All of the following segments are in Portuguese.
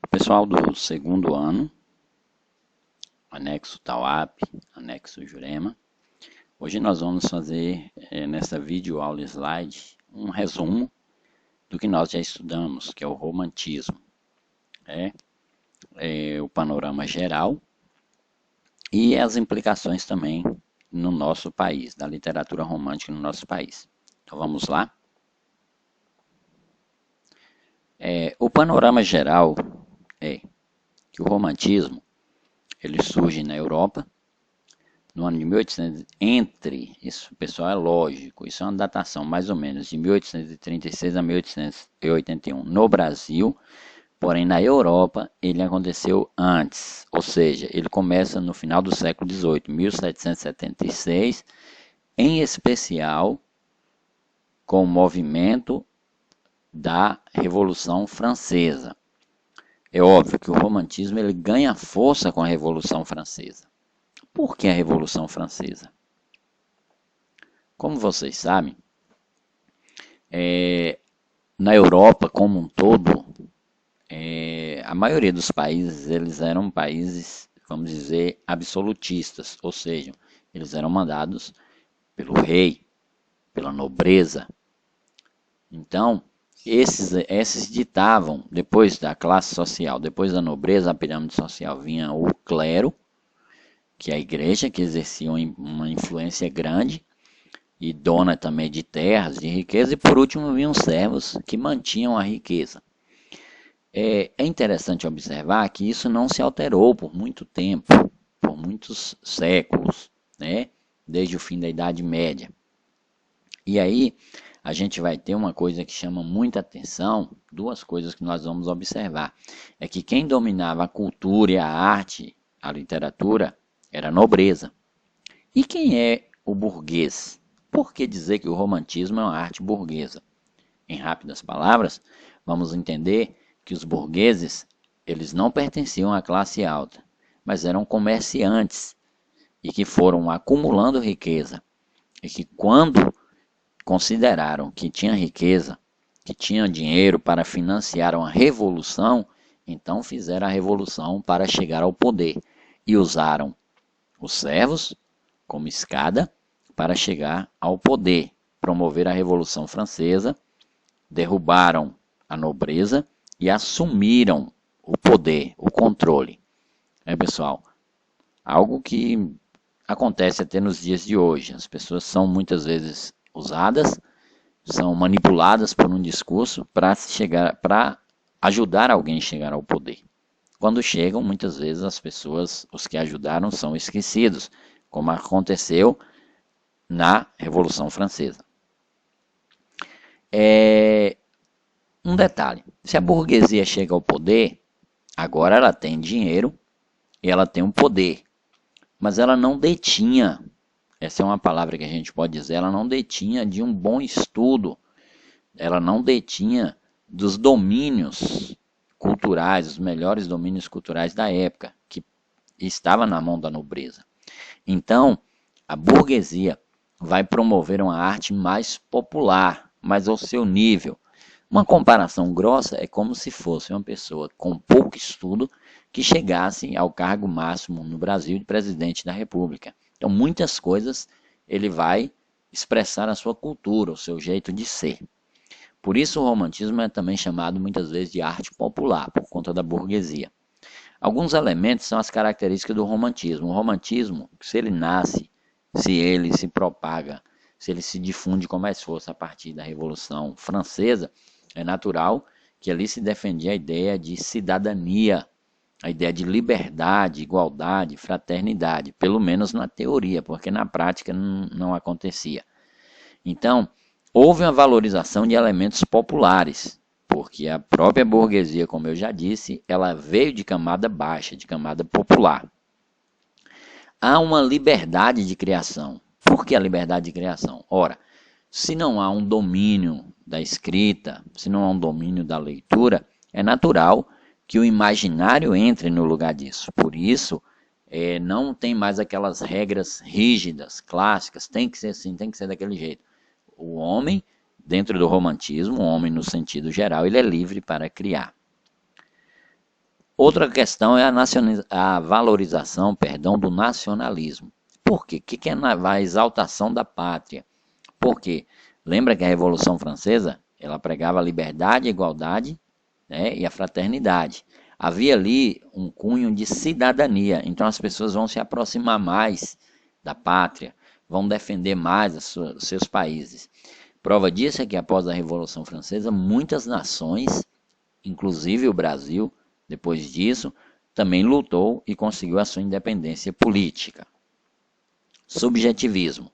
Pessoal do segundo ano, anexo Tauap, anexo Jurema. Hoje nós vamos fazer, nessa videoaula slide, um resumo do que nós já estudamos, que é o romantismo. O panorama geral e as implicações também no nosso país, da literatura romântica no nosso país. Então vamos lá. O panorama geral é que o romantismo ele surge na Europa no ano de 1800, isso pessoal é lógico, isso é uma datação mais ou menos de 1836 a 1881 no Brasil, porém na Europa ele aconteceu antes, ou seja, ele começa no final do século XVIII, 1776, em especial com o movimento da Revolução Francesa. É óbvio que o romantismo ele ganha força com a Revolução Francesa. Por que a Revolução Francesa? Como vocês sabem, na Europa como um todo, a maioria dos países eles eram países, vamos dizer, absolutistas, ou seja, eles eram mandados pelo rei, pela nobreza. Então, esses ditavam, depois da classe social, depois da nobreza, a pirâmide social, vinha o clero, que é a igreja, que exercia uma influência grande, e dona também de terras, de riqueza, e por último vinham os servos, que mantinham a riqueza. É interessante observar que isso não se alterou por muito tempo, por muitos séculos, né? Desde o fim da Idade Média. E aí, a gente vai ter uma coisa que chama muita atenção, duas coisas que nós vamos observar. É que quem dominava a cultura e a arte, a literatura, era a nobreza. E quem é o burguês? Por que dizer que o romantismo é uma arte burguesa? Em rápidas palavras, vamos entender que os burgueses, eles não pertenciam à classe alta, mas eram comerciantes e que foram acumulando riqueza. E que quando consideraram que tinha riqueza, que tinha dinheiro para financiar uma revolução, então fizeram a revolução para chegar ao poder e usaram os servos como escada para chegar ao poder, promover a Revolução Francesa, derrubaram a nobreza e assumiram o poder, o controle. Pessoal, algo que acontece até nos dias de hoje. As pessoas são muitas vezes usadas, são manipuladas por um discurso para ajudar alguém a chegar ao poder. Quando chegam, muitas vezes as pessoas, os que ajudaram, são esquecidos, como aconteceu na Revolução Francesa. Um detalhe, se a burguesia chega ao poder, agora ela tem dinheiro e ela tem um poder, mas ela não detinha, essa é uma palavra que a gente pode dizer, ela não detinha de um bom estudo, ela não detinha dos domínios culturais, os melhores domínios culturais da época, que estava na mão da nobreza. Então, a burguesia vai promover uma arte mais popular, mais ao seu nível. Uma comparação grossa é como se fosse uma pessoa com pouco estudo que chegasse ao cargo máximo no Brasil de presidente da República. Então, muitas coisas ele vai expressar a sua cultura, o seu jeito de ser. Por isso, o romantismo é também chamado muitas vezes de arte popular, por conta da burguesia. Alguns elementos são as características do romantismo. O romantismo, se ele nasce, se ele se propaga, se ele se difunde com mais força a partir da Revolução Francesa, é natural que ali se defendia a ideia de cidadania, a ideia de liberdade, igualdade, fraternidade, pelo menos na teoria, porque na prática não acontecia. Então, houve uma valorização de elementos populares, porque a própria burguesia, como eu já disse, ela veio de camada baixa, de camada popular. Há uma liberdade de criação. Por que a liberdade de criação? Ora, se não há um domínio da escrita, se não há um domínio da leitura, é natural que o imaginário entre no lugar disso. Por isso, não tem mais aquelas regras rígidas, clássicas, tem que ser assim, tem que ser daquele jeito. O homem, dentro do romantismo, o homem no sentido geral, ele é livre para criar. Outra questão é a valorização, perdão, do nacionalismo. Por quê? O que é a exaltação da pátria? Por quê? Lembra que a Revolução Francesa, ela pregava a liberdade, a igualdade, né, e a fraternidade. Havia ali um cunho de cidadania, então as pessoas vão se aproximar mais da pátria, vão defender mais os seus países. Prova disso é que após a Revolução Francesa, muitas nações, inclusive o Brasil, depois disso, também lutou e conseguiu a sua independência política. Subjetivismo.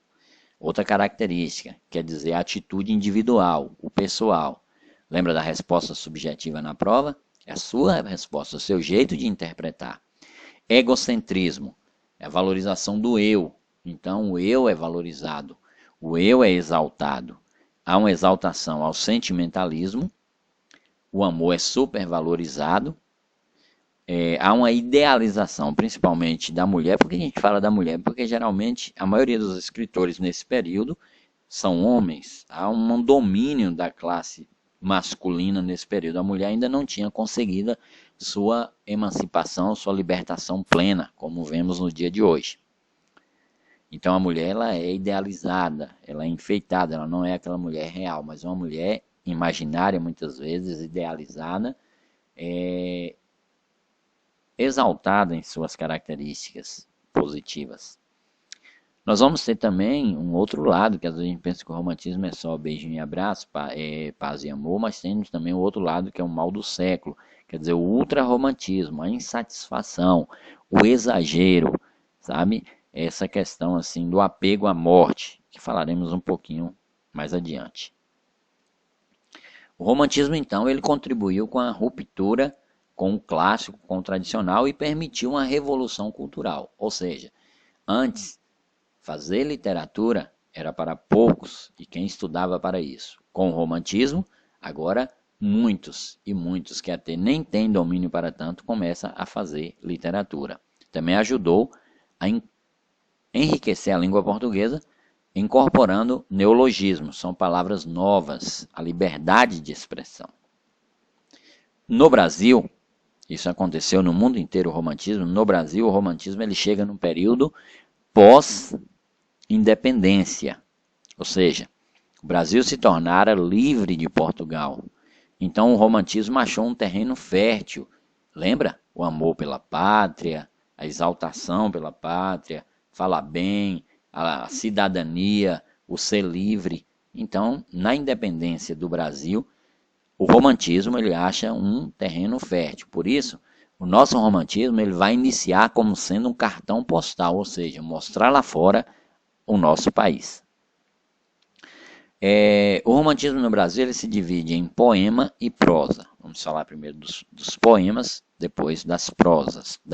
Outra característica, quer dizer a atitude individual, o pessoal. Lembra da resposta subjetiva na prova? É a sua resposta, o seu jeito de interpretar. Egocentrismo, é a valorização do eu. Então o eu é valorizado, o eu é exaltado. Há uma exaltação ao sentimentalismo, o amor é supervalorizado. Há uma idealização, principalmente da mulher. Por que a gente fala da mulher? Porque geralmente a maioria dos escritores nesse período são homens. Há um domínio da classe masculina nesse período. A mulher ainda não tinha conseguido sua emancipação, sua libertação plena, como vemos no dia de hoje. Então a mulher ela é idealizada, ela é enfeitada, ela não é aquela mulher real, mas uma mulher imaginária, muitas vezes, idealizada, exaltada em suas características positivas. Nós vamos ter também um outro lado, que às vezes a gente pensa que o romantismo é só beijinho e abraço, paz e amor, mas temos também o outro lado que é o mal do século, quer dizer, o ultrarromantismo, a insatisfação, o exagero, sabe? Essa questão assim do apego à morte, que falaremos um pouquinho mais adiante. O romantismo, então, ele contribuiu com a ruptura com o clássico, com o tradicional e permitiu uma revolução cultural. Ou seja, antes, fazer literatura era para poucos e quem estudava para isso. Com o romantismo, agora muitos e muitos que até nem têm domínio para tanto começam a fazer literatura. Também ajudou a enriquecer a língua portuguesa, incorporando neologismos, são palavras novas, a liberdade de expressão. No Brasil, isso aconteceu no mundo inteiro, o romantismo. No Brasil, o romantismo ele chega num período pós-independência. Ou seja, o Brasil se tornara livre de Portugal. Então o romantismo achou um terreno fértil. Lembra? O amor pela pátria, a exaltação pela pátria, falar bem, a cidadania, o ser livre. Então, na independência do Brasil, o romantismo ele acha um terreno fértil. Por isso, o nosso romantismo ele vai iniciar como sendo um cartão postal, ou seja, mostrar lá fora o nosso país. O romantismo no Brasil ele se divide em poema e prosa. Vamos falar primeiro dos poemas, depois da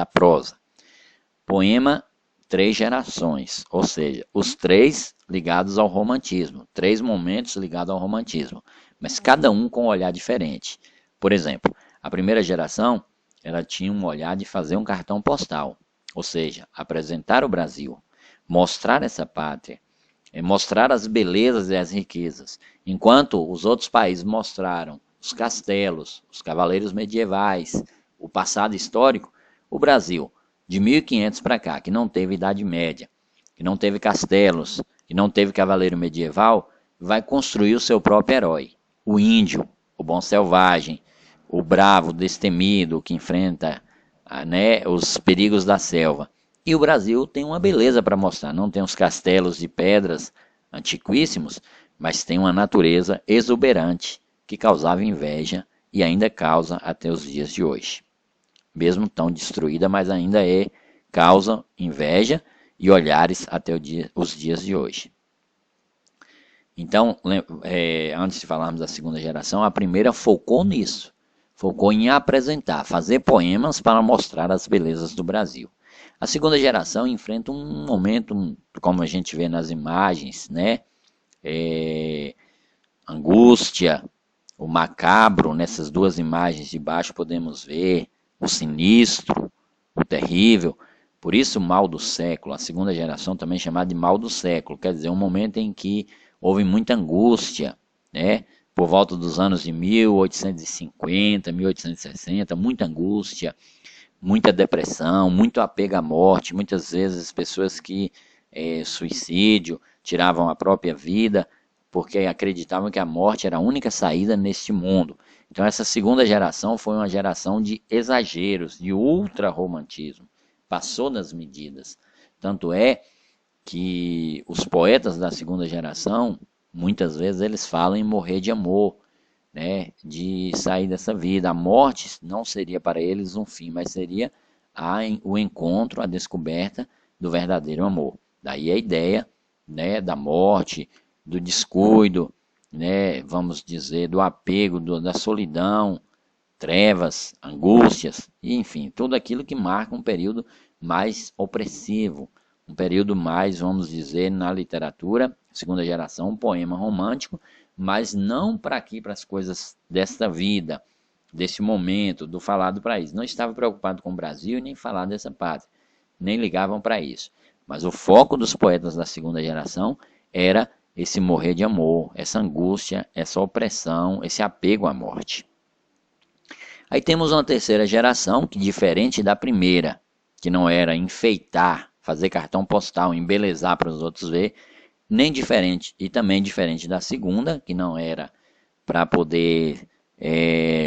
prosa. Poema, 3 gerações, ou seja, os 3 ligados ao romantismo, 3 momentos ligados ao romantismo, mas cada um com um olhar diferente. Por exemplo, a primeira geração ela tinha um olhar de fazer um cartão postal, ou seja, apresentar o Brasil, mostrar essa pátria, mostrar as belezas e as riquezas, enquanto os outros países mostraram os castelos, os cavaleiros medievais, o passado histórico, o Brasil, de 1500 para cá, que não teve Idade Média, que não teve castelos, que não teve cavaleiro medieval, vai construir o seu próprio herói, o índio, o bom selvagem, o bravo, o destemido, que enfrenta os perigos da selva. E o Brasil tem uma beleza para mostrar, não tem os castelos de pedras antiquíssimos, mas tem uma natureza exuberante que causava inveja e ainda causa até os dias de hoje. Mesmo tão destruída, mas ainda causa inveja e olhares até os dias de hoje. Então, antes de falarmos da segunda geração, a primeira focou nisso, focou em apresentar, fazer poemas para mostrar as belezas do Brasil. A segunda geração enfrenta um momento, como a gente vê nas imagens, né? Angústia, o macabro, nessas duas imagens de baixo podemos ver o sinistro, o terrível. Por isso, o mal do século, a segunda geração também é chamada de mal do século, quer dizer, um momento em que houve muita angústia, né? por volta dos anos de 1850, 1860, muita angústia, muita depressão, muito apego à morte, muitas vezes pessoas que suicídio, tiravam a própria vida, porque acreditavam que a morte era a única saída neste mundo. Então essa segunda geração foi uma geração de exageros, de ultra-romantismo, passou das medidas. Tanto é que os poetas da segunda geração, muitas vezes eles falam em morrer de amor, né, de sair dessa vida. A morte não seria para eles um fim, mas seria o encontro, a descoberta do verdadeiro amor. Daí a ideia, né, da morte, do descuido, né, vamos dizer, do apego, da solidão, trevas, angústias, enfim, tudo aquilo que marca um período mais opressivo, um período mais, vamos dizer, na literatura, segunda geração, um poema romântico, mas não para aqui, para as coisas desta vida, desse momento, do falado para isso. Não estava preocupado com o Brasil, nem falar dessa pátria, nem ligavam para isso. Mas o foco dos poetas da segunda geração era esse morrer de amor, essa angústia, essa opressão, esse apego à morte. Aí temos uma terceira geração, que diferente da primeira, que não era enfeitar, fazer cartão postal, embelezar para os outros ver, nem diferente, e também diferente da segunda, que não era para poder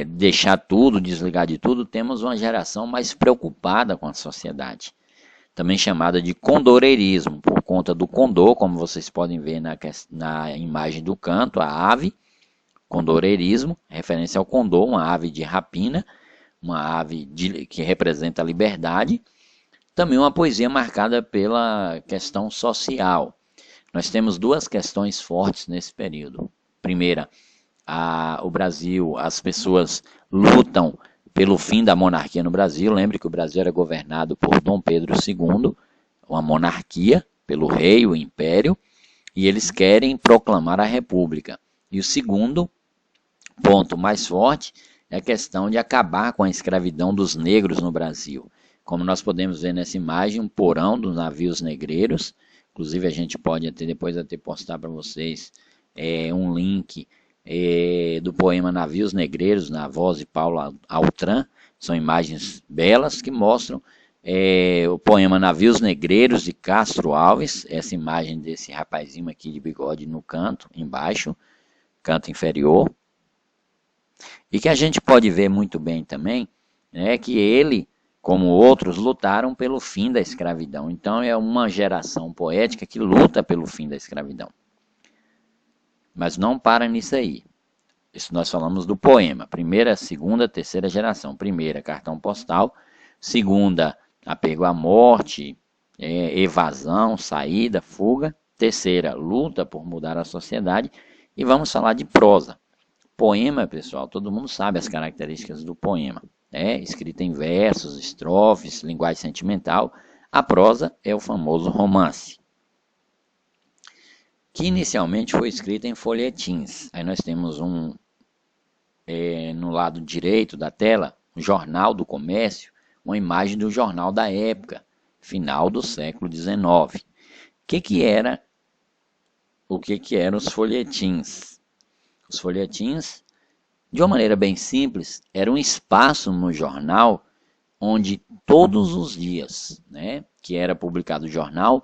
deixar tudo, desligar de tudo, temos uma geração mais preocupada com a sociedade, também chamada de condoreirismo, por conta do condor, como vocês podem ver na imagem do canto, a ave, condoreirismo, referência ao condor, uma ave de rapina, uma ave que representa a liberdade, também uma poesia marcada pela questão social. Nós temos duas questões fortes nesse período. Primeira, o Brasil, as pessoas lutam pelo fim da monarquia no Brasil. Lembre que o Brasil era governado por Dom Pedro II, uma monarquia, pelo rei, o império, e eles querem proclamar a república. E o segundo ponto mais forte é a questão de acabar com a escravidão dos negros no Brasil. Como nós podemos ver nessa imagem, um porão dos navios negreiros. Inclusive a gente pode depois postar para vocês um link do poema Navios Negreiros, na voz de Paulo Altran. São imagens belas que mostram o poema Navios Negreiros de Castro Alves, essa imagem desse rapazinho aqui de bigode no canto, embaixo, canto inferior. E que a gente pode ver muito bem também, que ele, como outros, lutaram pelo fim da escravidão. Então é uma geração poética que luta pelo fim da escravidão. Mas não para nisso aí. Isso nós falamos do poema. Primeira, segunda, terceira geração. Primeira, cartão postal. Segunda, apego à morte, evasão, saída, fuga. Terceira, luta por mudar a sociedade. E vamos falar de prosa. Poema, pessoal, todo mundo sabe as características do poema. Escrita em versos, estrofes, linguagem sentimental. A prosa é o famoso romance, que inicialmente foi escrita em folhetins. Aí nós temos no lado direito da tela, um jornal do comércio, uma imagem do jornal da época, final do século XIX. O que eram os folhetins? Os folhetins, de uma maneira bem simples, era um espaço no jornal onde todos os dias, que era publicado o jornal,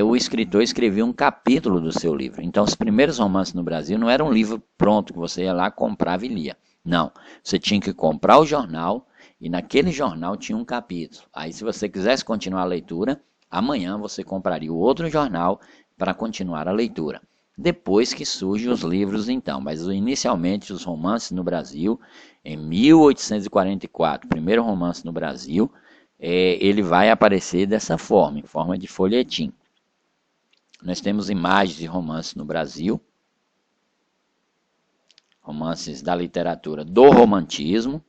o escritor escrevia um capítulo do seu livro. Então, os primeiros romances no Brasil não era um livro pronto que você ia lá, comprava e lia. Não, você tinha que comprar o jornal e naquele jornal tinha um capítulo. Aí, se você quisesse continuar a leitura, amanhã você compraria o outro jornal para continuar a leitura. Depois que surgem os livros, então. Mas inicialmente os romances no Brasil, em 1844, primeiro romance no Brasil, ele vai aparecer dessa forma, em forma de folhetim. Nós temos imagens de romances no Brasil, romances da literatura do romantismo.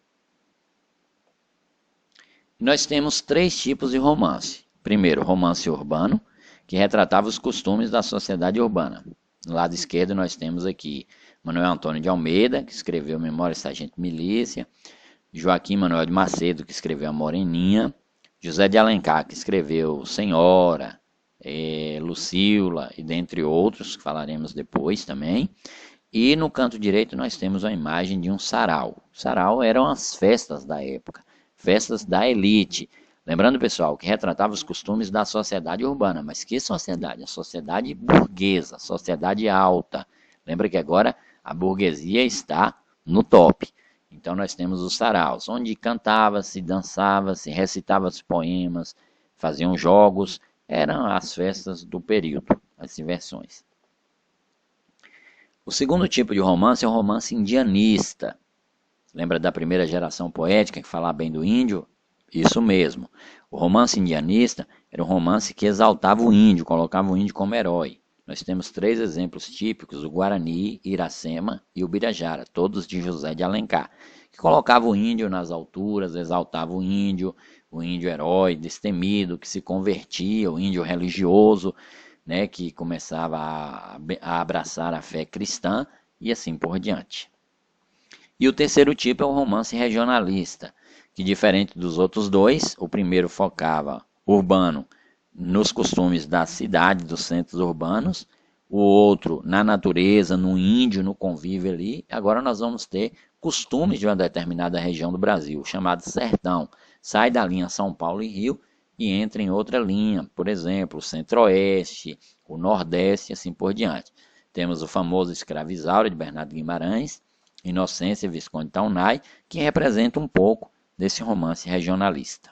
Nós temos três tipos de romance. Primeiro, romance urbano, que retratava os costumes da sociedade urbana. No lado esquerdo nós temos aqui Manuel Antônio de Almeida, que escreveu Memórias Sargento Milícia, Joaquim Manuel de Macedo, que escreveu A Moreninha, José de Alencar, que escreveu Senhora, Lucila, e dentre outros, que falaremos depois também. E no canto direito nós temos a imagem de um sarau. Sarau eram as festas da época, festas da elite. Lembrando, pessoal, que retratava os costumes da sociedade urbana. Mas que sociedade? A sociedade burguesa, a sociedade alta. Lembra que agora a burguesia está no top. Então nós temos os saraus, onde cantava-se, dançava-se, recitava-se poemas, faziam jogos. Eram as festas do período, as diversões. O segundo tipo de romance é o romance indianista. Lembra da primeira geração poética que falava bem do índio? Isso mesmo. O romance indianista era um romance que exaltava o índio, colocava o índio como herói. Nós temos 3 exemplos típicos, o Guarani, Iracema e o Birajara, todos de José de Alencar, que colocava o índio nas alturas, exaltava o índio herói, destemido, que se convertia, o índio religioso, né, que começava a abraçar a fé cristã e assim por diante. E o terceiro tipo é o romance regionalista, que diferente dos outros dois, o primeiro focava urbano nos costumes da cidade, dos centros urbanos, o outro na natureza, no índio, no convívio ali. Agora nós vamos ter costumes de uma determinada região do Brasil, chamado sertão. Sai da linha São Paulo e Rio e entra em outra linha, por exemplo, o centro-oeste, o nordeste e assim por diante. Temos o famoso Escravizaura de Bernardo Guimarães, Inocência Visconde Taunay, que representa um pouco desse romance regionalista.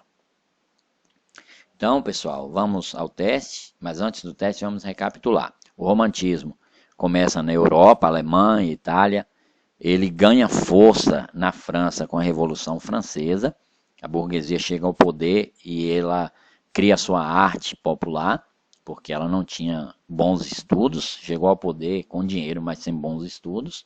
Então, pessoal, vamos ao teste, mas antes do teste vamos recapitular. O romantismo começa na Europa, Alemanha, Itália, ele ganha força na França com a Revolução Francesa, a burguesia chega ao poder e ela cria sua arte popular, porque ela não tinha bons estudos, chegou ao poder com dinheiro, mas sem bons estudos.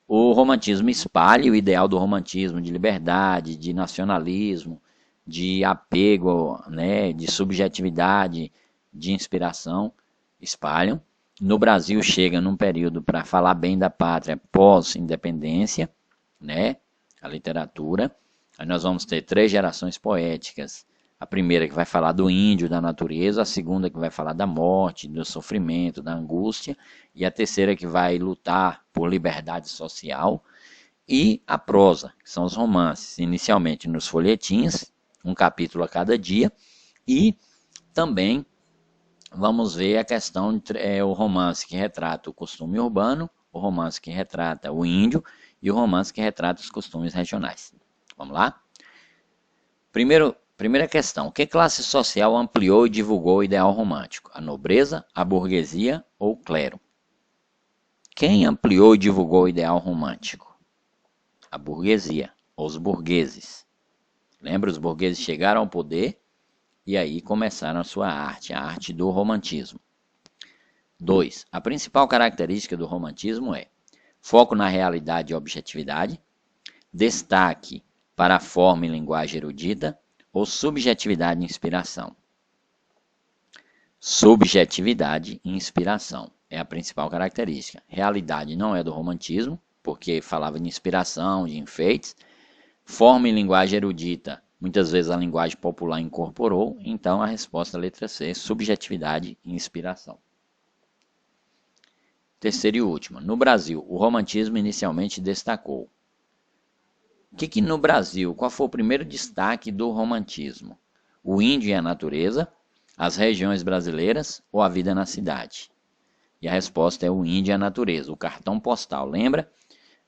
O romantismo espalha o ideal do romantismo, de liberdade, de nacionalismo, de apego, né, de subjetividade, de inspiração, espalham. No Brasil chega num período para falar bem da pátria pós-independência, né, a literatura. Aí nós vamos ter 3 gerações poéticas. A primeira que vai falar do índio, da natureza, a segunda que vai falar da morte, do sofrimento, da angústia, e a terceira que vai lutar por liberdade social, e a prosa, que são os romances, inicialmente nos folhetins, um capítulo a cada dia, e também vamos ver a questão de o romance que retrata o costume urbano, o romance que retrata o índio e o romance que retrata os costumes regionais. Vamos lá? Primeira questão, que classe social ampliou e divulgou o ideal romântico? A nobreza, a burguesia ou o clero? Quem ampliou e divulgou o ideal romântico? A burguesia, os burgueses. Lembra, os burgueses chegaram ao poder e aí começaram a sua arte, a arte do romantismo. 2. A principal característica do romantismo é foco na realidade e objetividade, destaque para a forma e linguagem erudita, ou subjetividade e inspiração? Subjetividade e inspiração é a principal característica. Realidade não é do romantismo, porque falava de inspiração, de enfeites. Forma e linguagem erudita, muitas vezes a linguagem popular incorporou, então a resposta é a letra C, subjetividade e inspiração. Terceira e última, no Brasil, o romantismo inicialmente destacou. No Brasil, qual foi o primeiro destaque do romantismo? O índio e a natureza, as regiões brasileiras ou a vida na cidade? E a resposta é o índio e a natureza, o cartão postal, lembra?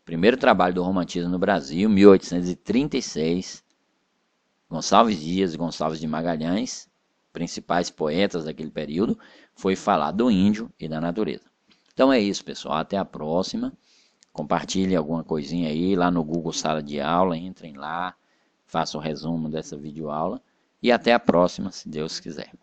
Primeiro trabalho do romantismo no Brasil, 1836, Gonçalves Dias e Gonçalves de Magalhães, principais poetas daquele período, foi falar do índio e da natureza. Então é isso, pessoal, até a próxima. Compartilhe alguma coisinha aí lá no Google Sala de Aula, entrem lá, façam o resumo dessa videoaula e até a próxima, se Deus quiser.